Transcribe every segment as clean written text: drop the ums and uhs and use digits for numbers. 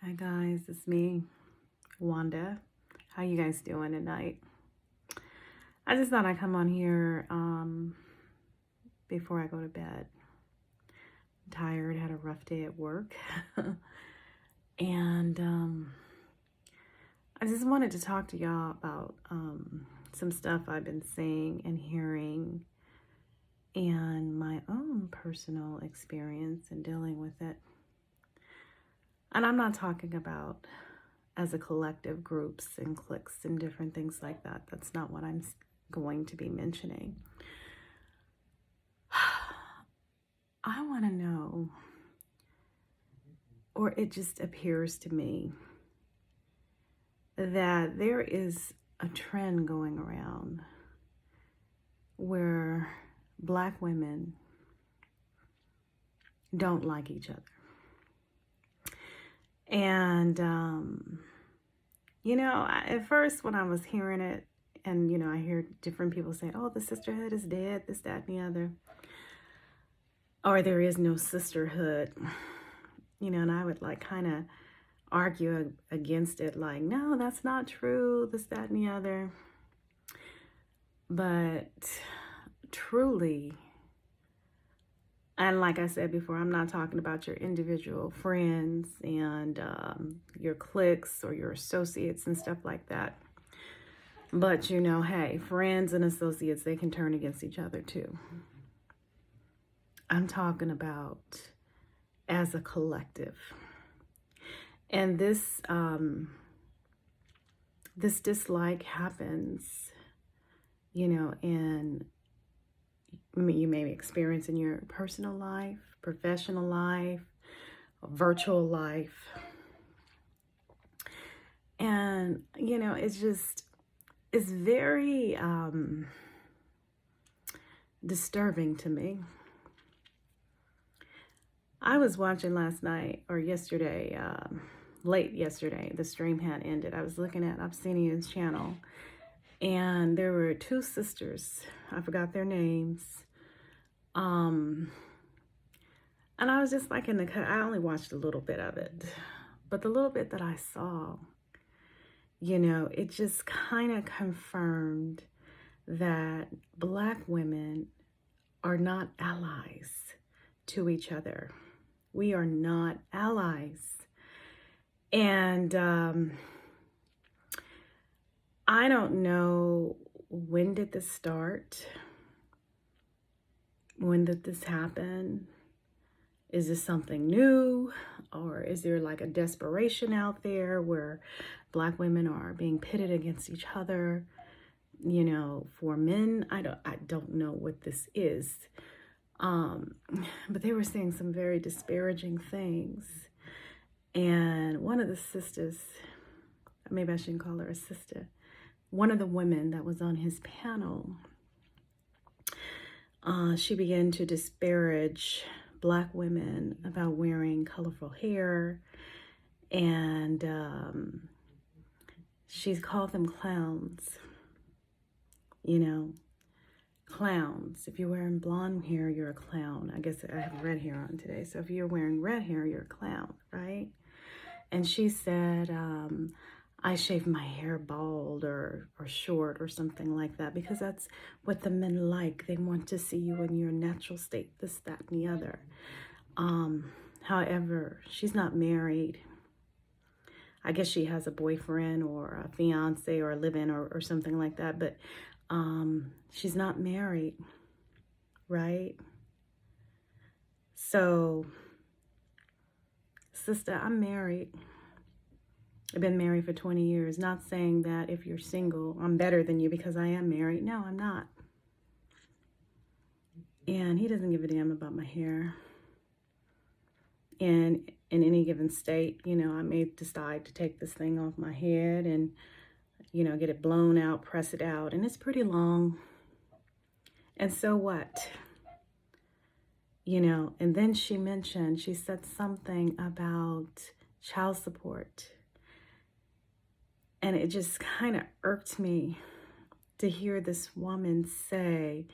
Hi guys, it's me, Wanda. How you guys doing tonight? I just thought I'd come on here before I go to bed. I'm tired, had a rough day at work. and I just wanted to talk to y'all about some stuff I've been seeing and hearing and my own personal experience in dealing with it. And I'm not talking about as a collective, groups and cliques and different things like that. That's not what I'm going to be mentioning. I want to know, or it just appears to me, that there is a trend going around where Black women don't like each other. And, at first when I was hearing it, and, I hear different people say, oh, the sisterhood is dead, this, that, and the other. Or there is no sisterhood, and I would kind of argue against it, like, no, that's not true, this, that, and the other. But truly, and like I said before, I'm not talking about your individual friends and your cliques or your associates and stuff like that. But, hey, friends and associates, they can turn against each other too. I'm talking about as a collective. And this dislike happens, in you may experience in your personal life, professional life, virtual life. And, it's very disturbing to me. I was watching last night or yesterday, late yesterday, the stream had ended. I was looking at Obscenia's channel, and there were two sisters. I forgot their names. And I was just like I only watched a little bit of it, but the little bit that I saw, it just kind of confirmed that Black women are not allies to each other. We are not allies. And I don't know, when did this start? When did this happen? Is this something new? Or is there like a desperation out there where Black women are being pitted against each other, for men? I don't know what this is. But they were saying some very disparaging things. And one of the sisters, maybe I shouldn't call her a sister, one of the women that was on his panel, she began to disparage Black women about wearing colorful hair, and she's called them clowns. Clowns. If you're wearing blonde hair, you're a clown. I guess I have red hair on today, so if you're wearing red hair, you're a clown, right? And she said, I shave my hair bald or short or something like that, because that's what the men like. They want to see you in your natural state, this, that, and the other. However, she's not married. I guess she has a boyfriend or a fiance or a live-in or something like that, but she's not married, right? So, sister, I'm married. I've been married for 20 years. Not saying that if you're single, I'm better than you because I am married. No, I'm not. And he doesn't give a damn about my hair. And in any given state, I may decide to take this thing off my head and, get it blown out, press it out. And it's pretty long. And so what? And then she said something about child support. And it just kind of irked me to hear this woman say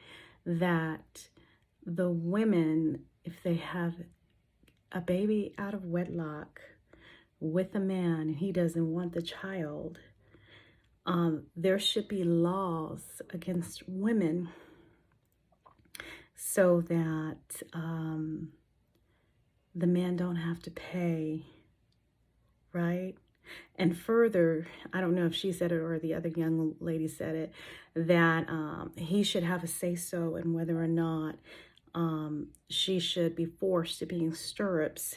that the women, if they have a baby out of wedlock, with a man and he doesn't want the child, there should be laws against women so that the man don't have to pay, right? And further, I don't know if she said it or the other young lady said it, that he should have a say-so in whether or not she should be forced to be in stirrups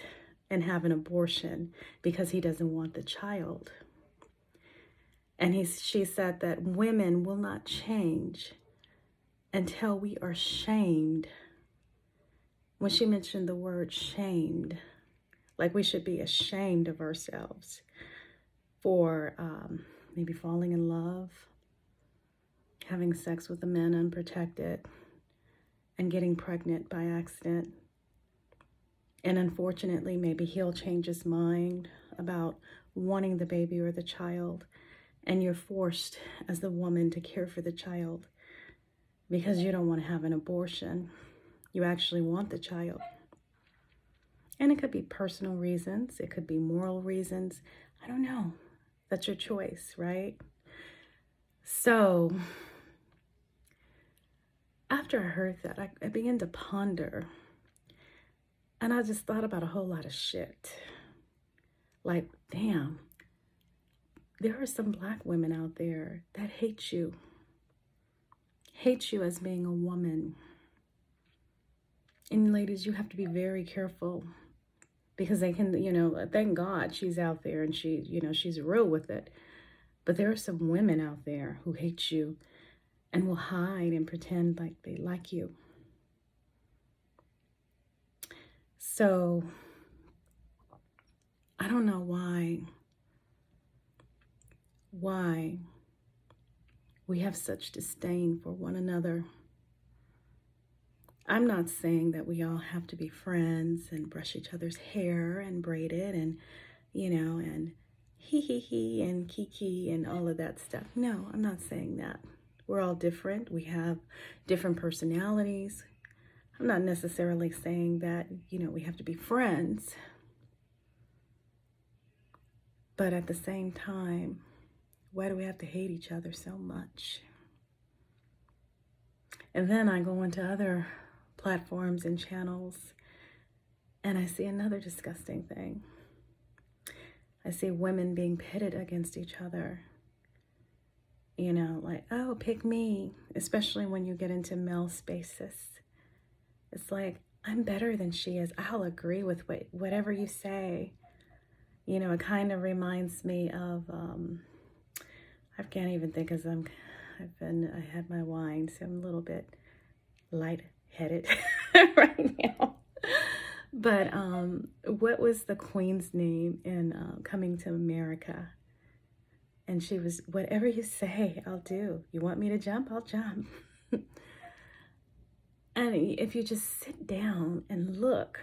and have an abortion because he doesn't want the child. And she said that women will not change until we are shamed. When she mentioned the word shamed, like we should be ashamed of ourselves for maybe falling in love, having sex with a man unprotected, and getting pregnant by accident. And unfortunately, maybe he'll change his mind about wanting the baby or the child, and you're forced as the woman to care for the child because you don't want to have an abortion. You actually want the child. And it could be personal reasons. It could be moral reasons. I don't know. That's your choice, right? So after I heard that, I began to ponder. And I just thought about a whole lot of shit. Like, damn, there are some Black women out there that hate you as being a woman. And ladies, you have to be very careful because they can, thank God she's out there and she's real with it. But there are some women out there who hate you and will hide and pretend like they like you. So I don't know why we have such disdain for one another. I'm not saying that we all have to be friends and brush each other's hair and braid it and, and he and kiki and all of that stuff. No, I'm not saying that. We're all different. We have different personalities. I'm not necessarily saying that, we have to be friends. But at the same time, why do we have to hate each other so much? And then I go into other platforms and channels and I see another disgusting thing. I see women being pitted against each other. Like, oh, pick me, especially when you get into male spaces. It's like, I'm better than she is. I'll agree with whatever you say. It kind of reminds me of, I can't even think as I had my wine, so I'm a little bit lightheaded right now. But what was the queen's name in Coming to America? And she was, whatever you say, I'll do. You want me to jump? I'll jump. And if you just sit down and look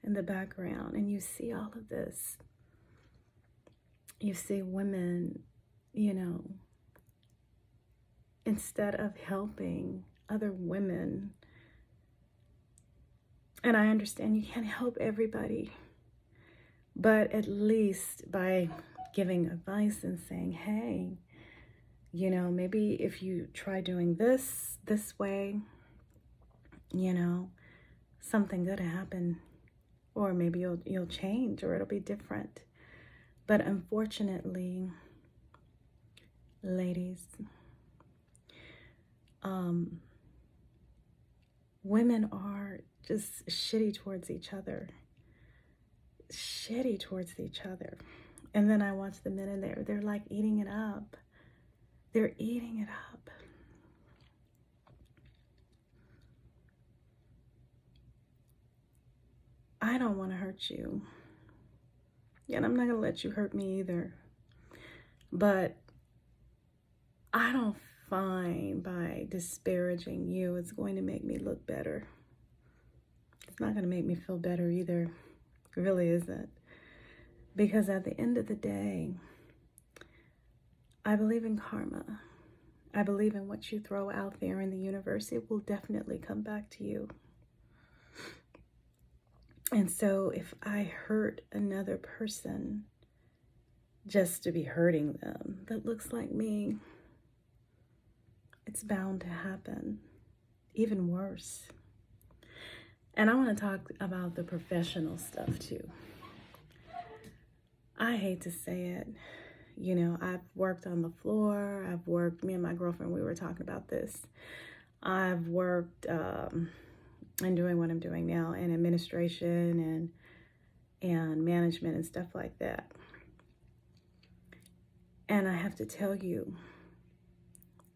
in the background and you see all of this, you see women, instead of helping other women, and I understand you can't help everybody, but at least by giving advice and saying, hey, maybe if you try doing this way, something good will happen, or maybe you'll change, or it'll be different. But unfortunately, ladies, women are just shitty towards each other. And then I watch the men in there, they're like eating it up. They're eating it up. I don't want to hurt you. And I'm not going to let you hurt me either. But I don't find by disparaging you, it's going to make me look better. It's not going to make me feel better either. It really isn't. Because at the end of the day, I believe in karma. I believe in what you throw out there in the universe, it will definitely come back to you. And so if I hurt another person, just to be hurting them that looks like me. It's bound to happen. Even worse. And I want to talk about the professional stuff too. I hate to say it. You know, I've worked on the floor. Me and my girlfriend, we were talking about this. I've worked and doing what I'm doing now in administration and management and stuff like that. And I have to tell you,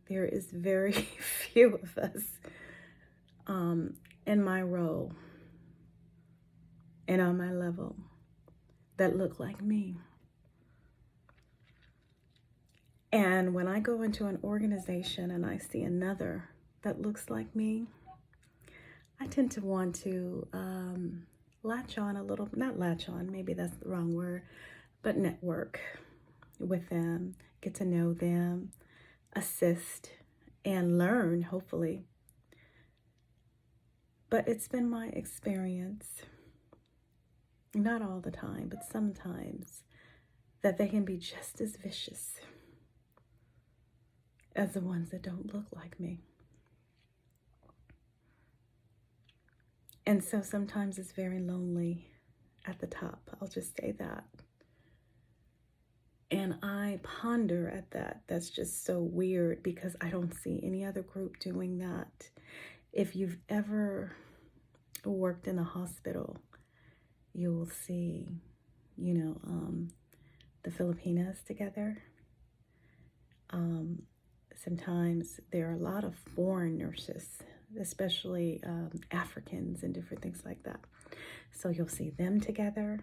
there is very few of us in my role and on my level that look like me. And when I go into an organization and I see another that looks like me, I tend to want to latch on a little, not latch on, maybe that's the wrong word, but network with them, get to know them, assist, and learn, hopefully. But it's been my experience, not all the time, but sometimes, that they can be just as vicious as the ones that don't look like me. And so sometimes it's very lonely at the top. I'll just say that. And I ponder at that. That's just so weird because I don't see any other group doing that. If you've ever worked in a hospital, you will see, you know, the Filipinas together. Sometimes there are a lot of foreign nurses, especially Africans and different things like that. So you'll see them together.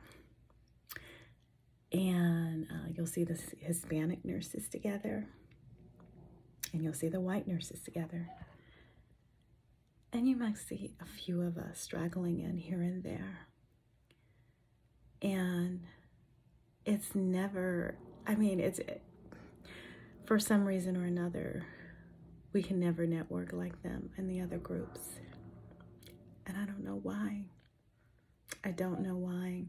And you'll see the Hispanic nurses together. And you'll see the white nurses together. And you might see a few of us straggling in here and there. And it's never, I mean, for some reason or another, we can never network like them and the other groups. And I don't know why. I don't know why.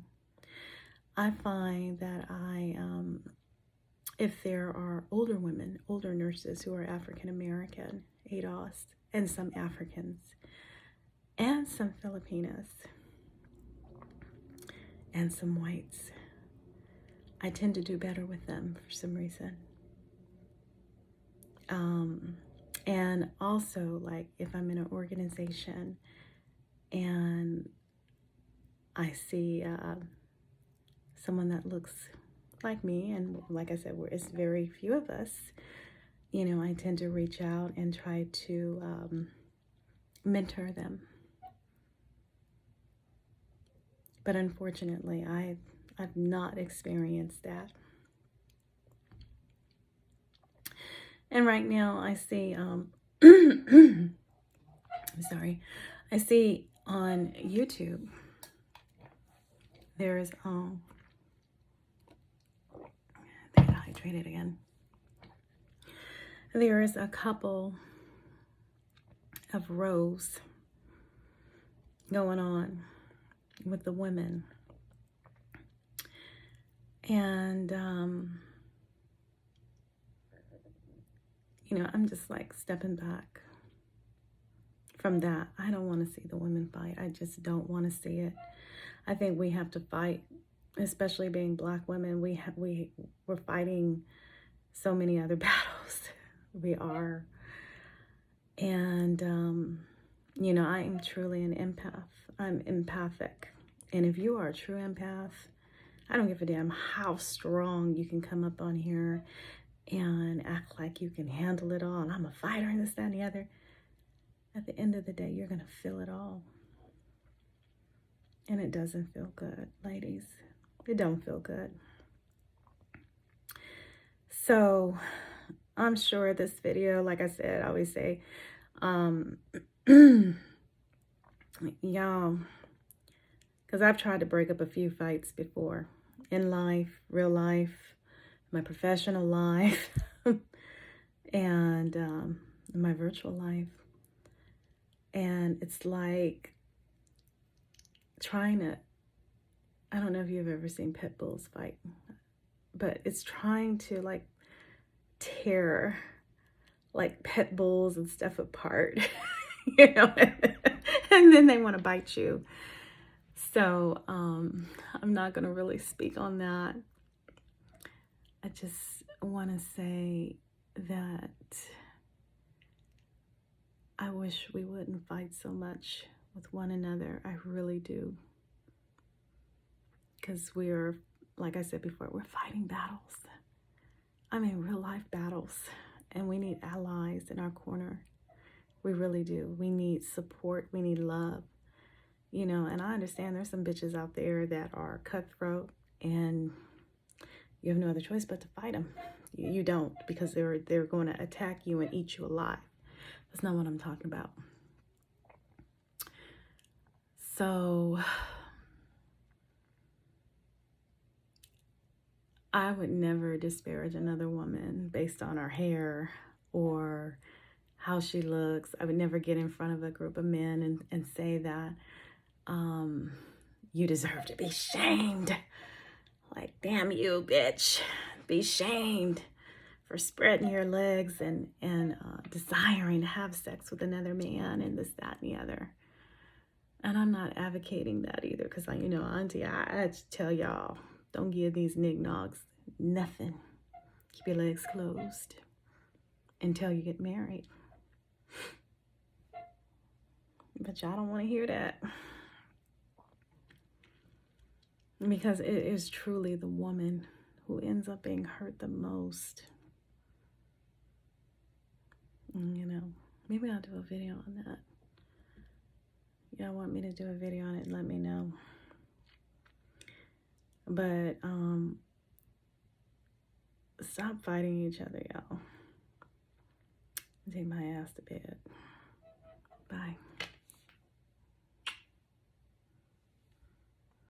I find that if there are older women, older nurses who are African American, ADOS, and some Africans, and some Filipinas, and some whites, I tend to do better with them for some reason. And also, like, if I'm in an organization and I see someone that looks like me, and like I said, it's very few of us, you know, I tend to reach out and try to mentor them. But unfortunately, I've not experienced that. And right now I see, I'm sorry, I see on YouTube, there's, I got hydrated again. There is a couple of rows going on with the women. And, you know, I'm just like stepping back from that. I don't want to see the women fight. I just don't want to see it. I think we have to fight, especially being Black women. We're fighting so many other battles. We are. And, you know, I am truly an empath. I'm empathic. And if you are a true empath, I don't give a damn how strong you can come up on here and act like you can handle it all, and I'm a fighter and this, that, and the other. At the end of the day, you're going to feel it all. And it doesn't feel good, ladies. It don't feel good. So I'm sure this video, like I said, I always say, y'all, because I've tried to break up a few fights before in life, real life, my professional life, and my virtual life. And it's like trying to, I don't know if you've ever seen pit bulls fight, but it's trying to like tear like pit bulls and stuff apart, you know, and then they want to bite you. So I'm not going to really speak on that. I just want to say that I wish we wouldn't fight so much with one another. I really do. Because we're, like I said before, we're fighting battles. I mean, real life battles. And we need allies in our corner. We really do. We need support. We need love. You know, and I understand there's some bitches out there that are cutthroat and you have no other choice but to fight them. You don't, because they're going to attack you and eat you alive. That's not what I'm talking about. So I would never disparage another woman based on her hair or how she looks. I would never get in front of a group of men and say that you deserve to be shamed. Like, damn you, bitch. Be shamed for spreading your legs and desiring to have sex with another man and this, that, and the other. And I'm not advocating that either, because, you know, Auntie, I just tell y'all, don't give these nignogs nothing. Keep your legs closed until you get married. But y'all don't want to hear that. Because it is truly the woman who ends up being hurt the most. You know, maybe I'll do a video on that. Y'all want me to do a video on it, let me know. But stop fighting each other, y'all. Take my ass to bed. Bye.